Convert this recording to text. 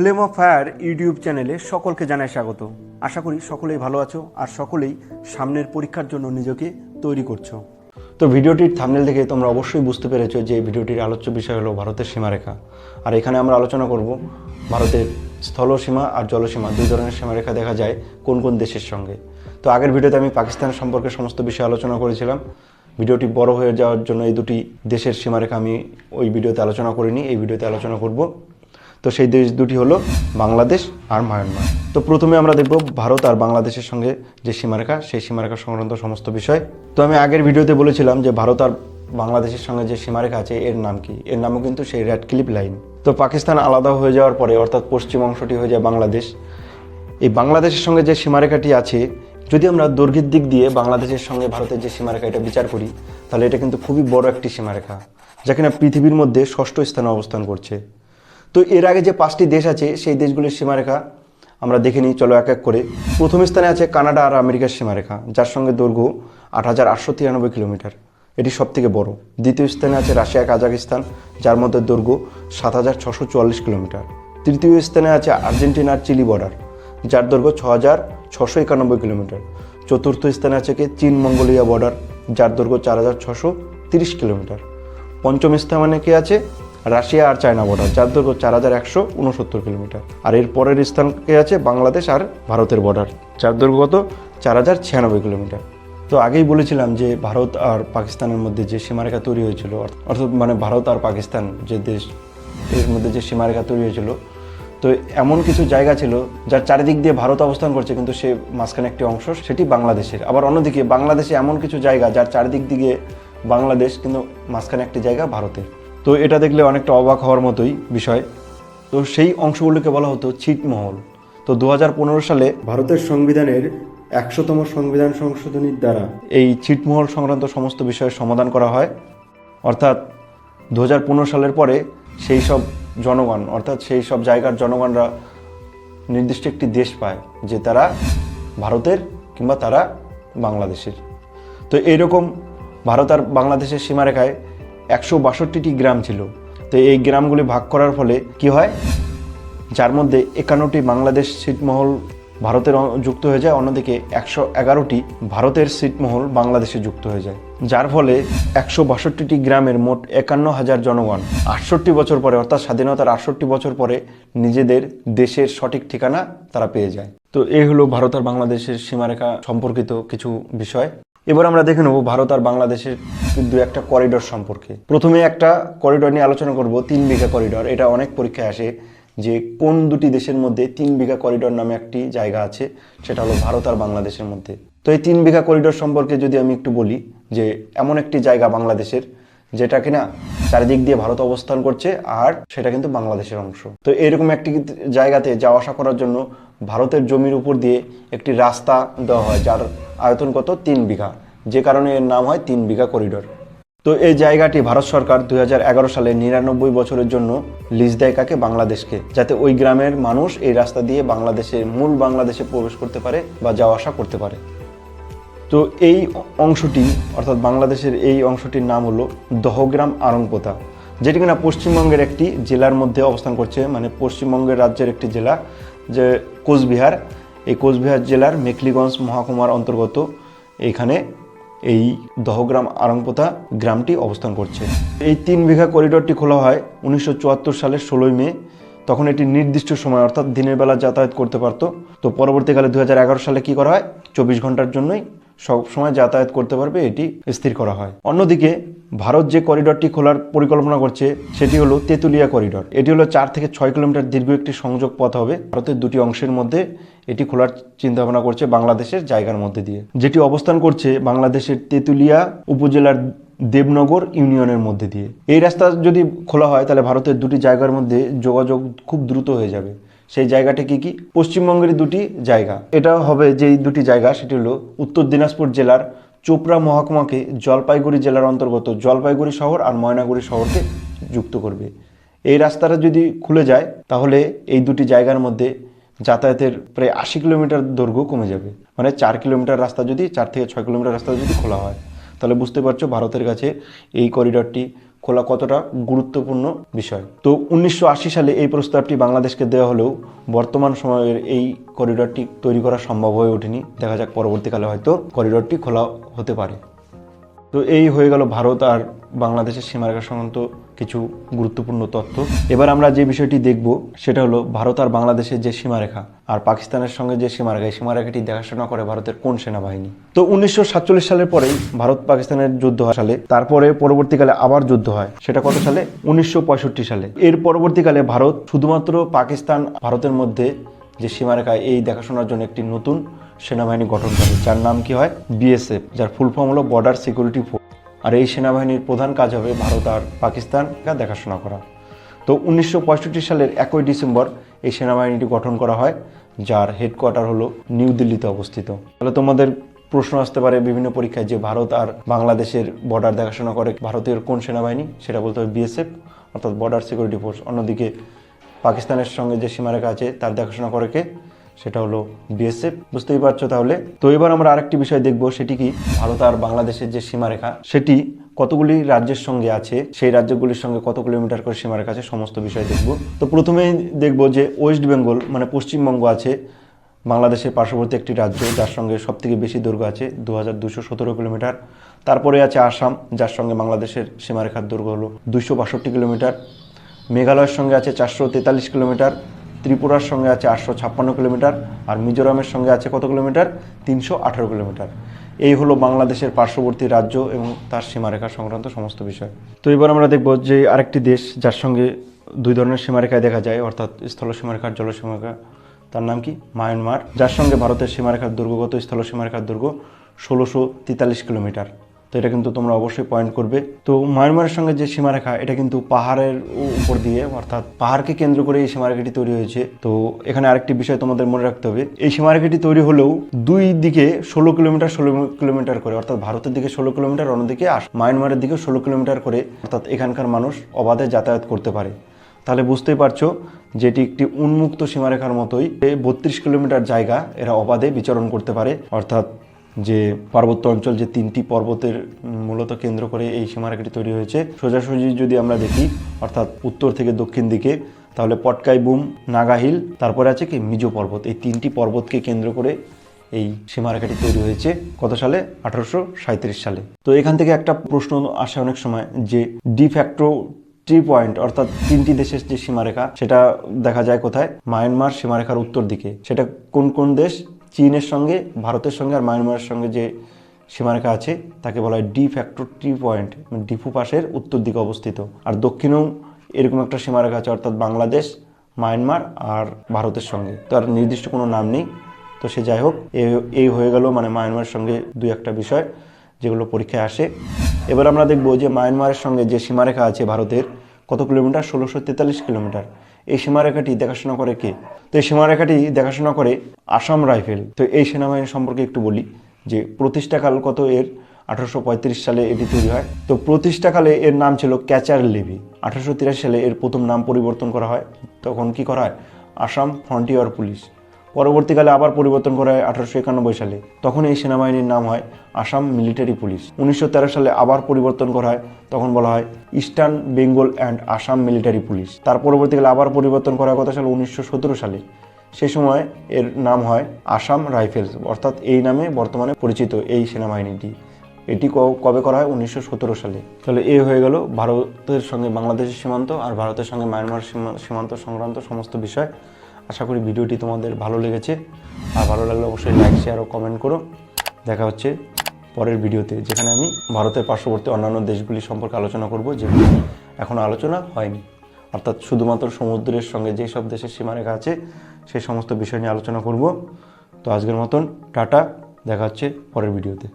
Flame of fire YouTube চ্যানেলে সকলকে জানাই স্বাগত। আশা করি সকলেই ভালো আছো আর সকলেই সামনের পরীক্ষার জন্য নিজেকে তৈরি করছো। তো ভিডিওটির থাম্বনেল দেখে তোমরা অবশ্যই বুঝতে পেরেছো যে ভিডিওটির আলোচ্য বিষয় হলো ভারতের সীমারেখা। আর এখানে আমরা আলোচনা করব ভারতের স্থলসীমা আর জলসীমা দুই ধরনের সীমারেখা দেখা যায় কোন কোন দেশের সঙ্গে। তো আগের ভিডিওতে আমি পাকিস্তান সম্পর্কে সমস্ত বিষয় আলোচনা করেছিলাম। ভিডিওটি বড় হয়ে যাওয়ার জন্য এই দুটি দেশের সীমারেখা আমি ওই ভিডিওতে আলোচনা করিনি, এই ভিডিওতে আলোচনা করব। তো সেই দেশ দুটি হলো বাংলাদেশ আর মায়ানমার। তো প্রথমে আমরা দেখব ভারত আর বাংলাদেশের সঙ্গে যে সীমারেখা, সেই সীমারেখা সংক্রান্ত সমস্ত বিষয়। তো আমি আগের ভিডিওতে বলেছিলাম যে ভারত আর বাংলাদেশের সঙ্গে যে সীমারেখা আছে এর নাম কি, এর নামও কিন্তু সেই রেডক্লিফ লাইন। তো পাকিস্তান আলাদা হয়ে যাওয়ার পরে অর্থাৎ পশ্চিম অংশটি হয়ে যায় বাংলাদেশ। এই বাংলাদেশের সঙ্গে যে সীমারেখাটি আছে, যদি আমরা দৈর্ঘ্যের দিক দিয়ে বাংলাদেশের সঙ্গে ভারতের যে সীমারেখা এটা বিচার করি, তাহলে এটা কিন্তু খুবই বড় একটি সীমারেখা, যা কিনা পৃথিবীর মধ্যে ষষ্ঠ স্থানে অবস্থান করছে। তো এর আগে যে 5টি দেশ আছে সেই দেশগুলির সীমারেখা আমরা দেখে নিই, চলো এক এক করে। প্রথম স্থানে আছে কানাডা আর আমেরিকার সীমারেখা, যার সঙ্গে দৈর্ঘ্য 8,893 কিলোমিটার, এটি সবথেকে বড়। দ্বিতীয় স্থানে আছে রাশিয়া কাজাকিস্তান, যার মধ্যে দৈর্ঘ্য 7,644 কিলোমিটার। তৃতীয় স্থানে আছে আর্জেন্টিনার চিলি বর্ডার, যার দৈর্ঘ্য 6,691 কিলোমিটার। চতুর্থ স্থানে আছে কি চীন মঙ্গোলিয়া বর্ডার, যার দৈর্ঘ্য 4,630 কিলোমিটার। পঞ্চম স্থানে কি আছে রাশিয়া আর চায়না বর্ডার, যার দৈর্ঘ্য 4,169 কিলোমিটার। আর এর পরের স্থানকে আছে বাংলাদেশ আর ভারতের বর্ডার, যার দৈর্ঘ্য কত 4,096 কিলোমিটার। তো আগেই বলেছিলাম যে ভারত আর পাকিস্তানের মধ্যে যে সীমারেখা তৈরি হয়েছিল, অর্থাৎ মানে ভারত আর পাকিস্তান যে দেশ, এর মধ্যে যে সীমারেখা তৈরি হয়েছিল, তো এমন কিছু জায়গা ছিল যার চারিদিক দিয়ে ভারত অবস্থান করছে, কিন্তু সে মাঝখানে একটি অংশ সেটি বাংলাদেশের। আবার অন্যদিকে বাংলাদেশে এমন কিছু জায়গা যার চারিদিক দিকে বাংলাদেশ, কিন্তু মাঝখানে একটি জায়গা ভারতের। তো এটা দেখলে অনেকটা অবাক হওয়ার মতোই বিষয়। তো সেই অংশগুলোকে বলা হতো ছিটমহল। তো 2015 সালে ভারতের সংবিধানের 100তম সংবিধান সংশোধনীর দ্বারা এই ছিটমহল সংক্রান্ত সমস্ত বিষয়ের সমাধান করা হয়। অর্থাৎ 2015 সালের পরে সেই সব জনগণ, অর্থাৎ সেই সব জায়গার জনগণরা নির্দিষ্ট একটি দেশ পায় যে তারা ভারতের কিংবা তারা বাংলাদেশের। তো এইরকম ভারত আর বাংলাদেশের সীমারেখায় 162টি গ্রাম ছিল। তো এই গ্রামগুলি ভাগ করার ফলে কি হয়, যার মধ্যে 51টি বাংলাদেশ ছিটমহল ভারতের যুক্ত হয়ে যায়, অন্যদিকে 111টি ভারতের ছিটমহল বাংলাদেশে যুক্ত হয়ে যায়, যার ফলে 162টি গ্রামের মোট 51,000 জনগণ 68 বছর পরে, অর্থাৎ স্বাধীনতার 68 বছর পরে নিজেদের দেশের সঠিক ঠিকানা তারা পেয়ে যায়। তো এই হলো ভারত আর বাংলাদেশের সীমারেখা সম্পর্কিত কিছু বিষয়। এবার আমরা দেখে নেব ভারত আর বাংলাদেশের দু একটা করিডোর সম্পর্কে। প্রথমে একটা করিডোর নিয়ে আলোচনা করব, 3 বিঘা করিডোর। এটা অনেক পরীক্ষায় আসে যে কোন দুটি দেশের মধ্যে 3 বিঘা করিডোর নামে একটি জায়গা আছে, সেটা হলো ভারত আর বাংলাদেশের মধ্যে। তো এই 3 বিঘা করিডোর সম্পর্কে যদি আমি একটু বলি, যে এমন একটি জায়গা বাংলাদেশের যেটা কিনা চারিদিক দিয়ে ভারত অবস্থান করছে আর সেটা কিন্তু বাংলাদেশের অংশ। তো এরকম একটি জায়গাতে যাওয়া আসা করার জন্য ভারতের জমির উপর দিয়ে একটি রাস্তা দেওয়া হয়, যার আয়তন কত 3 বিঘা, যে কারণে এর নাম হয় 3 বিঘা করিডোর। তো এই জায়গাটি ভারত সরকার 2011 সালে 99 বছরের জন্য লিজ দেয় কাকে, বাংলাদেশকে, যাতে ওই গ্রামের মানুষ এই রাস্তা দিয়ে বাংলাদেশের মূল বাংলাদেশে প্রবেশ করতে পারে বা যাওয়া আসা করতে পারে। তো এই অংশটি, অর্থাৎ বাংলাদেশের এই অংশটির নাম হলো দহগ্রাম আরংপোতা, যেটি কিনা পশ্চিমবঙ্গের একটি জেলার মধ্যে অবস্থান করছে, মানে পশ্চিমবঙ্গের রাজ্যের একটি জেলা, যে কোচবিহার। এই কোচবিহার জেলার মেখলিগঞ্জ মহকুমার অন্তর্গত এইখানে এই দহগ্রাম আরংপোতা গ্রামটি অবস্থান করছে। এই 3 বিঘা করিডোরটি খোলা হয় 1974 সালের 16 মে। তখন এটি নির্দিষ্ট সময়, অর্থাৎ দিনের বেলা যাতায়াত করতে পারতো। তো পরবর্তীকালে 2011 সালে কি করা হয়, 24 ঘন্টার জন্যই সব সময় যাতায়াত করতে পারবে এটি স্থির করা হয়। অন্যদিকে ভারত যে করিডোরটি খোলার পরিকল্পনা করছে সেটি হলো তেঁতুলিয়া করিডোর। এটি হলো 4 থেকে 6 কিলোমিটার দীর্ঘ একটি সংযোগ পথ হবে। ভারতের দুটি অংশের মধ্যে এটি খোলার চিন্তা ভাবনা করছে বাংলাদেশের জায়গার মধ্যে দিয়ে, যেটি অবস্থান করছে বাংলাদেশের তেঁতুলিয়া উপজেলার দেবনগর ইউনিয়নের মধ্যে দিয়ে। এই রাস্তা যদি খোলা হয় তাহলে ভারতের দুটি জায়গার মধ্যে যোগাযোগ খুব দ্রুত হয়ে যাবে। সেই জায়গাটি কি কি, পশ্চিমবঙ্গের দুটি জায়গা। এটা হবে যেই দুটি জায়গা, সেটি হলো উত্তর দিনাজপুর জেলার চোপড়া মহকুমাকে জলপাইগুড়ি জেলার অন্তর্গত জলপাইগুড়ি শহর আর ময়নাগুড়ি শহরকে যুক্ত করবে। এই রাস্তাটা যদি খুলে যায় তাহলে এই দুটি জায়গার মধ্যে যাতায়াতের প্রায় 80 কিলোমিটার দৈর্ঘ্য কমে যাবে। মানে 4 কিলোমিটার রাস্তা যদি, 4 থেকে 6 কিলোমিটার রাস্তা যদি খোলা হয়, তাহলে বুঝতে পারছো ভারতের কাছে এই করিডোরটি খোলা কতটা গুরুত্বপূর্ণ বিষয়। তো 1980 সালে এই প্রস্তাবটি বাংলাদেশকে দেওয়া হলেও বর্তমান সময়ের এই করিডোরটি তৈরি করা সম্ভব হয়ে ওঠেনি। দেখা যাক পরবর্তীকালে হয়তো করিডোরটি খোলা হতে পারে। তো এই হয়ে গেল ভারত আর বাংলাদেশের সীমারেখা সংক্রান্ত কিছু গুরুত্বপূর্ণ তথ্য। এবার আমরা যে বিষয়টি দেখব সেটা হলো ভারত আর বাংলাদেশের যে সীমারেখা আর পাকিস্তানের সঙ্গে যে সীমারেখা, এই সীমারেখাটি দেখাশোনা করে ভারতের কোন সেনাবাহিনী? তো 1947 সালের পরেই ভারত পাকিস্তানের যুদ্ধ সালে, তারপরে পরবর্তীকালে আবার যুদ্ধ হয়। সেটা কত সালে? 1965 সালে। এর পরবর্তীকালে ভারত শুধুমাত্র পাকিস্তান ভারতের মধ্যে যে সীমারেখা এই দেখাশোনার জন্য একটি নতুন সেনাবাহিনী গঠন করে, যার নাম কি হয়? বিএসএফ, যার ফুল ফর্ম হলো বর্ডার সিকিউরিটি ফোর্স। আর এই সেনাবাহিনীর প্রধান কাজ হবে ভারত আর পাকিস্তানকে দেখাশোনা করা। তো 1965 সালের 1 ডিসেম্বর এই সেনাবাহিনীটি গঠন করা হয়, যার হেডকোয়ার্টার হলো নিউ দিল্লিতে অবস্থিত। তাহলে তোমাদের প্রশ্ন আসতে পারে বিভিন্ন পরীক্ষায় যে ভারত আর বাংলাদেশের বর্ডার দেখাশোনা করে ভারতের কোন সেনাবাহিনী? সেটা বলতে হবে বিএসএফ, অর্থাৎ বর্ডার সিকিউরিটি ফোর্স। অন্যদিকে পাকিস্তানের সঙ্গে যে সীমারেখা আছে তার দেখাশোনা করে কে? সেটা হলো বিএসএফ। বুঝতেই পারছো তাহলে। তো এবার আমরা আরেকটি বিষয় দেখব, সেটি কি? ভারত আর বাংলাদেশের যে সীমারেখা সেটি কতগুলি রাজ্যের সঙ্গে আছে, সেই রাজ্যগুলির সঙ্গে কত কিলোমিটার করে সীমারেখা আছে, সমস্ত বিষয় দেখব। তো প্রথমেই দেখব যে ওয়েস্ট বেঙ্গল মানে পশ্চিমবঙ্গ আছে বাংলাদেশের পার্শ্ববর্তী একটি রাজ্য, যার সঙ্গে সবথেকে বেশি দৈর্ঘ্য আছে 2217 কিলোমিটার। তারপরে আছে আসাম, যার সঙ্গে বাংলাদেশের সীমারেখার দৈর্ঘ্য হলো 262 কিলোমিটার। মেঘালয়ের সঙ্গে আছে 443 কিলোমিটার, ত্রিপুরার সঙ্গে আছে 856 কিলোমিটার, আর মিজোরামের সঙ্গে আছে কত কিলোমিটার? 318 কিলোমিটার। এই হলো বাংলাদেশের পার্শ্ববর্তী রাজ্য এবং তার সীমারেখা সংক্রান্ত সমস্ত বিষয়। তো এবার আমরা দেখব যে আরেকটি দেশ যার সঙ্গে দুই ধরনের সীমারেখায় দেখা যায়, অর্থাৎ স্থল সীমারেখা আর জল সীমারেখা, তার নাম কি? মায়ানমার, যার সঙ্গে ভারতের সীমারেখার দৈর্ঘ্যগত স্থল সীমারেখার দৈর্ঘ্য 1643 কিলোমিটার। তো এটা কিন্তু তোমরা অবশ্যই পয়েন্ট করবে। তো মায়ানমারের সঙ্গে যে সীমারেখা এটা কিন্তু পাহাড়ের উপর দিয়ে, অর্থাৎ পাহাড়কে কেন্দ্র করে এই সীমারেখাটি তৈরি হয়েছে। তো এখানে আরেকটি বিষয় তোমাদের মনে রাখতে হবে, এই সীমারেখাটি তৈরি হলেও দুই দিকে 16 কিলোমিটার 16 কিলোমিটার করে, অর্থাৎ ভারতের দিকে 16 কিলোমিটার, অন্যদিকে মায়ানমারের দিকে 16 কিলোমিটার করে, অর্থাৎ এখানকার মানুষ অবাধে যাতায়াত করতে পারে। তাহলে বুঝতেই পারছো যে এটি একটি উন্মুক্ত সীমারেখার মতোই। 32 কিলোমিটার জায়গা এরা অবাধে বিচরণ করতে পারে, অর্থাৎ যে পার্বত্য অঞ্চল, যে 3টি পর্বতের মূলত কেন্দ্র করে এই সীমারেখাটি তৈরি হয়েছে। সোজাসুজি যদি আমরা দেখি, অর্থাৎ উত্তর থেকে দক্ষিণ দিকে, তাহলে পটকাই বুম, নাগা হিল, তারপরে আছে কি মিজো পর্বত। এই 3টি পর্বতকে কেন্দ্র করে এই সীমারেখাটি তৈরি হয়েছে কত সালে? 1837 সালে। তো এখান থেকে একটা প্রশ্ন আসে অনেক সময় যে ডিফ্যাক্টো ট্রি পয়েন্ট, অর্থাৎ 3টি দেশের যে সীমারেখা সেটা দেখা যায় কোথায়? মায়ানমার সীমারেখার উত্তর দিকে। সেটা কোন কোন দেশ? চীনের সঙ্গে, ভারতের সঙ্গে আর মায়ানমারের সঙ্গে যে সীমারেখা আছে তাকে বলা হয় ডি ফ্যাক্টো ট্রি পয়েন্ট, মানে ডিফু পাশের উত্তর দিকে অবস্থিত। আর দক্ষিণেও এরকম একটা সীমারেখা আছে, অর্থাৎ বাংলাদেশ, মায়ানমার আর ভারতের সঙ্গে। তো আর নির্দিষ্ট কোনো নাম নেই। তো সে যাই হোক, এই হয়ে গেল মানে মায়ানমারের সঙ্গে দুই একটা বিষয় যেগুলো পরীক্ষায় আসে। এবার আমরা দেখব যে মায়ানমারের সঙ্গে যে সীমারেখা আছে ভারতের কত কিলোমিটার? 1643 কিলোমিটার। এই সীমারেখাটি দেখাশোনা করে কে? তো এই সীমারেখাটি দেখাশোনা করে আসাম রাইফেল। তো এই সেনাবাহিনী সম্পর্কে একটু বলি যে প্রতিষ্ঠাকাল কত এর? 1835 সালে এটি তৈরি হয়। তো প্রতিষ্ঠাকালে এর নাম ছিল ক্যাচার লেভি। 1883 সালে এর প্রথম নাম পরিবর্তন করা হয়। তখন কি করা হয়? Assam frontier police. পরবর্তীকালে আবার পরিবর্তন করা হয় 1891 সালে। তখন এই সেনাবাহিনীর নাম হয় আসাম মিলিটারি পুলিশ। 1913 সালে আবার পরিবর্তন করা হয়, তখন বলা হয় eastern Bengal and Assam military police. তার পরবর্তীকালে আবার পরিবর্তন করা হয় কত সালে? 1917 সালে। সেই সময় এর নাম হয় আসাম রাইফেলস, অর্থাৎ এই নামে বর্তমানে পরিচিত এই সেনাবাহিনীটি। এটি কবে করা হয়? 1917 সালে। তাহলে এই হয়ে গেল ভারতের সঙ্গে বাংলাদেশের সীমান্ত আর ভারতের সঙ্গে মায়ানমার সীমান্ত সংক্রান্ত সমস্ত বিষয়। আশা করি ভিডিওটি তোমাদের ভালো লেগেছে, আর ভালো লাগলে অবশ্যই লাইক, শেয়ার ও কমেন্ট করো। দেখা হচ্ছে পরের ভিডিওতে, যেখানে আমি ভারতের পার্শ্ববর্তী অন্যান্য দেশগুলি সম্পর্কে আলোচনা করব, যেগুলি এখনও আলোচনা হয়নি। অর্থাৎ শুধুমাত্র সমুদ্রের সঙ্গে যেই সব দেশের সীমারেখা আছে সেই সমস্ত বিষয় নিয়ে আলোচনা করব। তো আজকের মতন টাটা, দেখা হচ্ছে পরের ভিডিওতে।